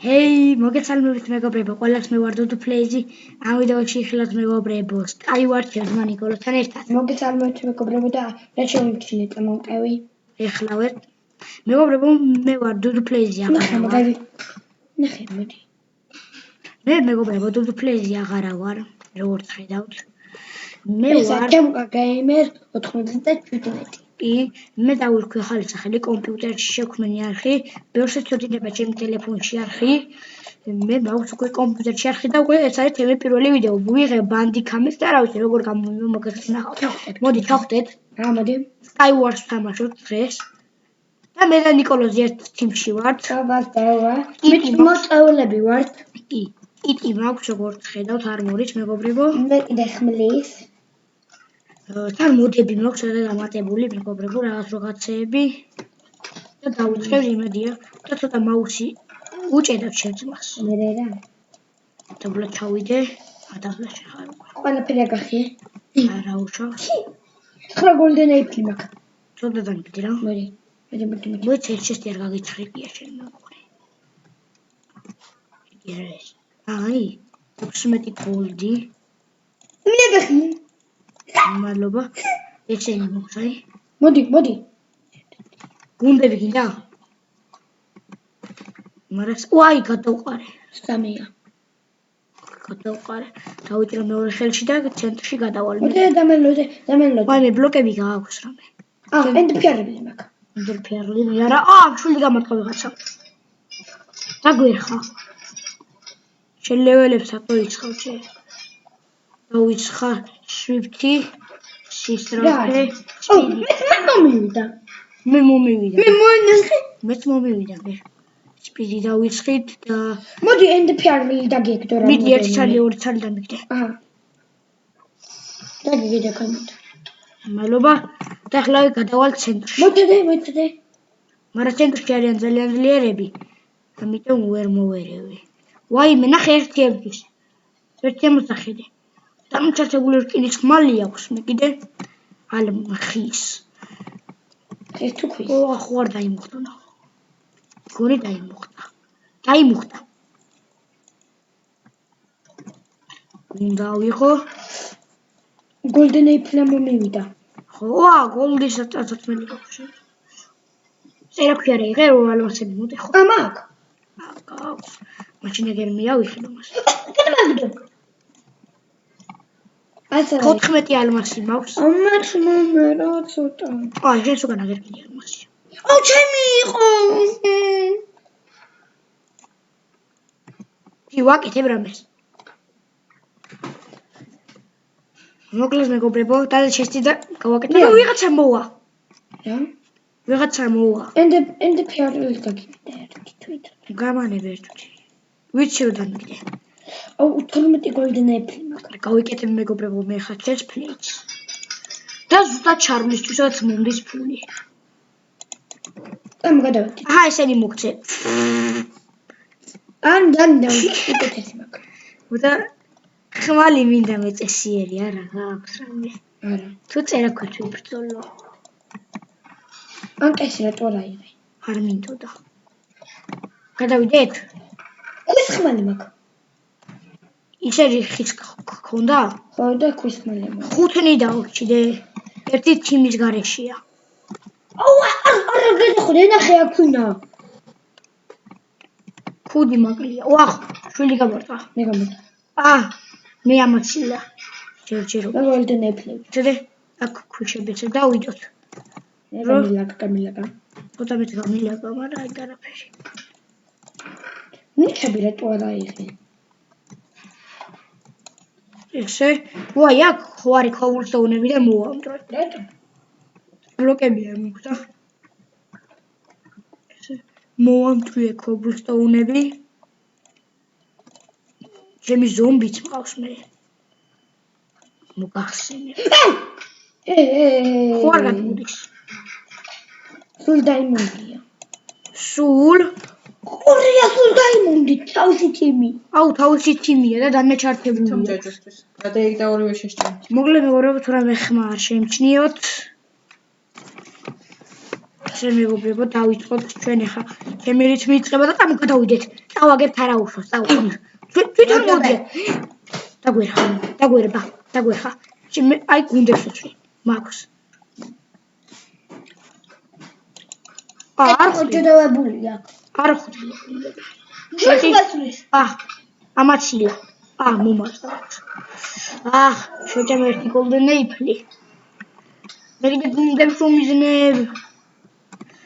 Hey, მოგესალმებით მეგობრებო, ყველას მე ვარ დუდუ ფლეიზი. ამ ვიდეოში ხილოთ მეგობრებო, Skyward German ნიკოლოსთან ერთად. მოგესალმებით მეგობრებო და რა შევიმჩნიეთ მომყევი. ეხლა ვერ მეგობრებო, მე ვარ დუდუ ფლეიზი აღარა ვარ. ნახე მოდი. მე მეგობრებო, დუდუ ფლეიზი აღარა ვარ, როგორც ხედავთ. მე ვარ ჩემკა გეიმერ 97. კი, მე დავირქვი ახალი სახელი კომპიუტერში შექმნი არხი, ბევრს ეწოდება ჩემი ტელეფონში არხი. მე მაქვს უკვე კომპიუტერში არხი და უკვე ეს არის ჩემი პირველი ვიდეო. ვიღებ ბანდიკამის და რა ვიცი როგორ გამომოგეხსნახავთ. მოდი ჩავხდეთ. რა მოდი? Skyward თამაშობთ დღეს. და მე და ნიკოლოზი ერთ თიმში ვართ. ჩავასდავა. მოწეულები ვართ. კი, კიტი მაქვს როგორც ხედავთ არმორით მეგობრებო. მე კიდე ხმლის. თან მოდები მაქვს და დამატებული მეგობრებო რაღაცეები. და დავიწყებ იმედია და ცოტა მაუსი უჭედავ შეძლას. მე რა? დაბლა ჩავიდე, ადაბლა შეხარ. ყველაფერი აგახიე? არა უშავ. ხრო golden apple მაქვს. ცოტა დამიგდი რა. მოდი. მოიც ერთ-ერთი არ გაგიცხრებია შენ მოგონე. ეს. აი, 16 goldi. მე აგახიე. მადლობა. ესენი მოხს აი. მოდი. გუნდები გინდა? მარას, ვაი, გადავყარე. სამია. გადავყარე. დავიჭრა მეორე ხელში და ცენტრში გადავალ. მოდი დამელოდე. ვაი, მე ბლოკები გააქვს რამე. ენდფიარები მაქვს. ენდფიარები არა. შვილი გამარტყა ვიღაცა. დაგვერხა. შელეველებს აკოიცხავ შე. დავიცხა შვიფტი, სისტრაფე, სპიდი. მე მომივიდა. მე მომივიდა. მე მონახე. მეც მომივიდა მე. სპიდი დავიცხით და მოდი ენდფიარები დაგიეკდო რა. მიდი 1 ცალი 2 ცალი დამიგდე. აჰა. დაგიგე კომენტ. მადლობა. და ახლა გადავალ ცენტრში. მოდი. მაგრამ ცენტრში არიან ძალიან ძლიერები. ამიტომ ვერ მოვერევი. ვაი, მე ნახე ერთი ამოსახედე. დამჩართებული რკინის ხმალი აქვს მე კიდე ალმხის. ეს თუ ქვის. ხო არ დაიმუხტა. გონი დაიმუხტა. უნდა ვიყო golden apple მომივიდა. ხო, goldi საწაცმელი აქვს. წერაქვი არა იღე რომ ალმასები მოდე ხო? ამაკ. აქვს. მაშინ ეგერ მიავიხილო მას. კიდე მაგდო. 14 ალმასი მაქვს. ამაც მომე რა ცოტა. ეს უკან აღარ კიდე ალმასი. ჩემი იყო. კი ვაკეთებ რამეს. მოკლედ მეგობრებო, და შეშთი და გავაკეთე. ვიღაცა მოვა. რა? ვიღაცა მოვა. ენდფიარები დაგიგდე ერთი თვით. გამანებ ერთუთი. ვიცი რომ დამიგდე. 12 golden apple მაქვს. გავიკეთებ მეგობრებო მე ხა chest plates. და ზუსტად ჩარვლისთვისაც მომდის ფული. ამ გადავედი. ესენი მოგცე. ან უკეთესი მაქვს. და ხმალი მინდა მეწესიერი არა გააქვს რამე. არა. თუ წერაქვით ვიბრძოლო. ან ეს რა ტორა იღე. არ მინდოდა. გადავიდეთ? ეს ხმალი მაქვს. ისე ხის გქონდა? ხო და ქვის ხმალი მაქვს. ხუთნი დავჭიდე. ერთი თიმის გარეშეა. არა გეთხო ნახე აქვინა. ქუდი მაკლია. შვილი გამარტყა. მე გამარტყა. მე ამაცილა. ჯერჯერო. და golden apple. ჩადე აქ ქუშებიც დავიდოთ. გამილაკა. ცოტა მეტი გამილაკა, მაგრამ აი გარაფერი. ნიჩები რა ტორა იღე. ესე, ვაი, აქ ხო არის cobblestone-ები და მოვამტრო. რატო? ბლოკები არ მოხდა. ესე, მოვამტვრიე cobblestone-ები. ჩემი ზომბიც მყავს მე. მოგახსენე. ხო არ გაგმოდის. სულ დაიმონდია. სულ დაიმონდი თავისი თიმი. თავისი თიმია და დანაჩართებულია. ჯაჯოსთვის. გადაიგდა ორივე შეშჩენ. მოკლედ მეგობრებო, თუ რამე ხმა არ შეიმჩნიოთ. ასე მეგობრებო, დავიწყოთ ჩვენ ახლა. ჩემი რითმი იწყება და ამ გადავიდეთ. დავაგებთ არაუშავს, დავაგებთ. თვითონ მოდიეთ. დაგვერხა. აი გუნდებს ვცვლი. მაქვს. არ მოჭედავებულია. არ ხვდები. შეხვდეთ. ამაცილა. მომართა. შეჭამ ერთი golden apple. მე გუნდებს უმიზნებ.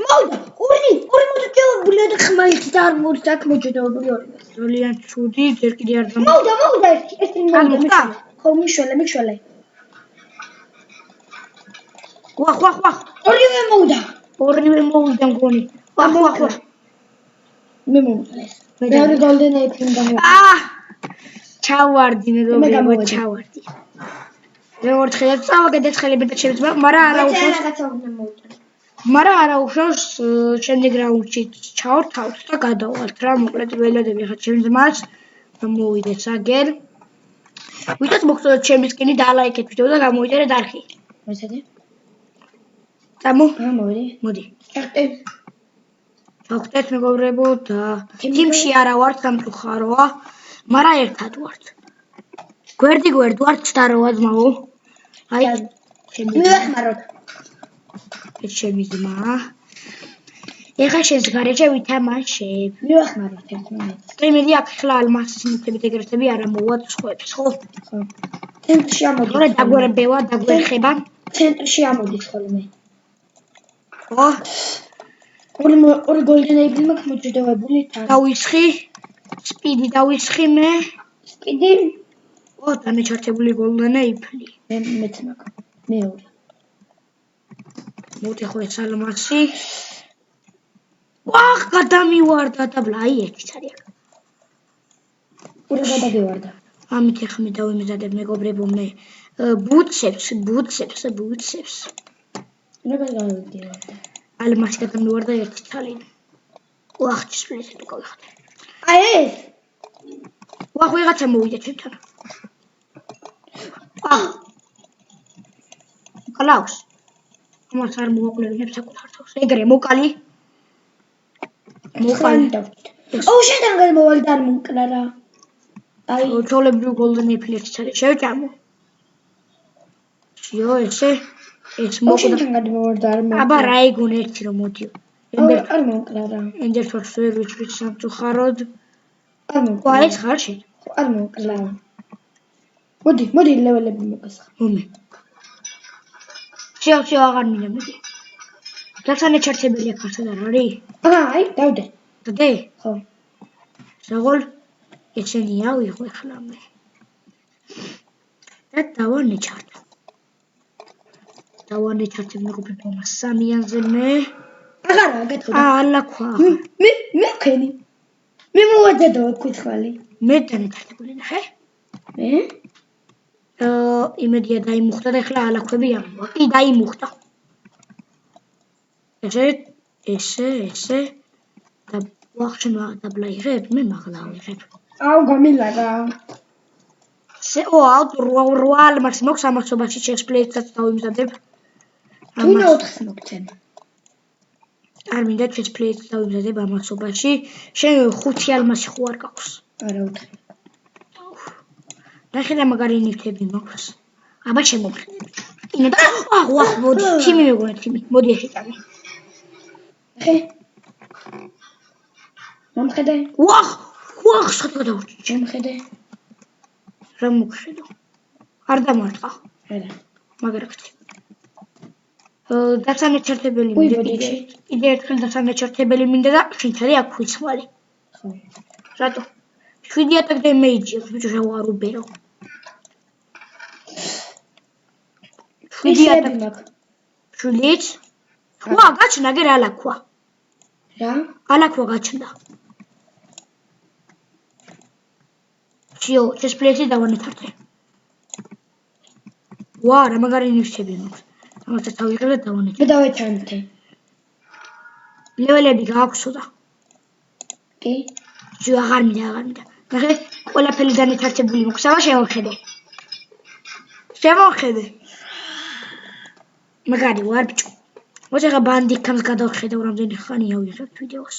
მოვიდა, ორი მოჭედავებულია და ხმალით არ მოდის აქ მოჭედავებული ორი. ძალიან ცუდი, ჯერ კიდე არ დამ. მოვიდა ერთი მოვიდა. ხო, მიშველე. ვახ. ორივე მოვიდა მგონი. ვახ. მე მოვიდა ეს. მეორე golden apple და ჩავარდი მეგობრებო, ჩავარდი. როგორც ხედავთ, წავაგდეთ ხელები და შემიძლია, მაგრამ არაუშავს შემდეგ რაუნდში ჩავართავთ და გადავალთ რა, მოკლედ ველოდები ხა ჩემს ძმას მოვიდეთ აგერ. ვიდრე მოგწოდოთ ჩემი სკინი და ლაიქეთ ვიდეო და გამოიწერეთ არხი. მოცადე? მოდი. ჩავხდეთ მეგობრებო და თიმში არა ვართ, სამწუხაროა, მაგრამ ერთად ვართ. გვერდი ვართ და როა ძმაო. აი, მივეხმაროთ. ჩემი ძმა. ეხა შენს გარეშე ვითამაშებ. მივეხმაროთ ერთმანეთს. იმედი აქ ხლა ალმასის ნივთებით ეგრეთები არა მოვად სხვებს, ხო? ცენტრში ამოდი. რა დაგვერხება? ცენტრში ამოდის ხოლმე. ხო? ორი golden apple მაქვს მოჭედავებული თან. დავისხი. სპიდი დავისხი მე. სპიდი? დამეჩართებული golden apple. მეც მაქვს. მეორე. მოდი ხო ეს ალმასი. გადამივარდა და ბლა, აი ერთიც არის აქ. ორი გადაგივარდა. ამით ახლა მე დავიმზადებ მეგობრებო მე ბუცებს. რა გადავიდე? ალმასი გადამივარდა ერთი თალი. ჭის პლეიტი გავიხადე. აი ეს? ვიღაცა მოვიდა ჩემთან. კლავს. ამას არ მოაკლევინებ საკუთარ თავს. ეგრე მოკალი. შენთან გადმოვალ და არ მომკლა რა. აი, ჩოლებრივ golden apple ერთიც არის. შევჭამო. ესე მოკვდა. შენთან გადმოვალ და არ მომკლა. აბა რა ეგონე ერთი რომ მოდიო. არ მომკლა რა. ენდერთვარს ვერ ვიჭრით სამწუხაროდ. არ მომკლა. ეს ხარ შენ? არ მომკლა. მოდი ლეველები მოგესხა. მომე. შეავ აღარ მინდა მოდი. დასანეჩართებელია ქართად არ არის? აი, დავდე. დადე? ხო. საღოლ ეცენია ვიღო ახლა მე. და დავანეჩართებ მეგობრებო მას სამიანზე მე. აღარა გეთხოვდა. ალაქვა. მე ვქენი. მე მოვაძედო კითხვალი. მე დანეჩართებული ნახე? მე? იმედია დაიმუხტა და ახლა ალაქვები ამოვა. კი დაიმუხტა. ესე და ვახშენა და ბლაიღებ მე მაღლა ვიღებ. გამილარა. რვა ალმასი მოქვს ამასობაში შეშპლეიცაც დავიმზადებ. თუნდა 4-ს მოგცემ. არ მინდა შეშპლეიცაც დავიმზადებ ამასობაში. შენ 5 ალმასი ხო არ გაქვს? არა 4. ნახე და მაგარი ნივთები მაქვს. აბა შემომხედები. მოდი, თიმი მეგონა თიმი. მოდი ეშეჭამე. ხე. მომხედე. სათქო დავჭი. მომხედე. რა მოგხედო? არ დამარტყა. არა. მაგარ ხთი. დასანეჩართებელი მინდა. კიდე ერთხელ დასანეჩართებელი მინდა და შენც არის აქ ვიცვალი. ხო. რატო? 7 ატაკ დემეიჯი აქვს ბიჭო შევარ უბერო. 7 ატაკ მაქვს. 7-იც? გაჩნდა გერ ალაქვა. რა? ალაქვა გაჩნდა. ეს პლეიტი დავანეთართე. რა მაგარი ნივთები მაქვს. ამასაც დავიღებ და დავანეთე. მე დავეჩანთე. ლეველები გააქვსო და. კი? აღარ მინდა. ნახე, ყველაფერი დანეთართებული მაქვს. აბა შევხედე. მაგარი ვარ ბიჭო. მოდი ახლა ბანდიკამს გადავხედავ რამდენი ხანია ვიღებთ ვიდეოს.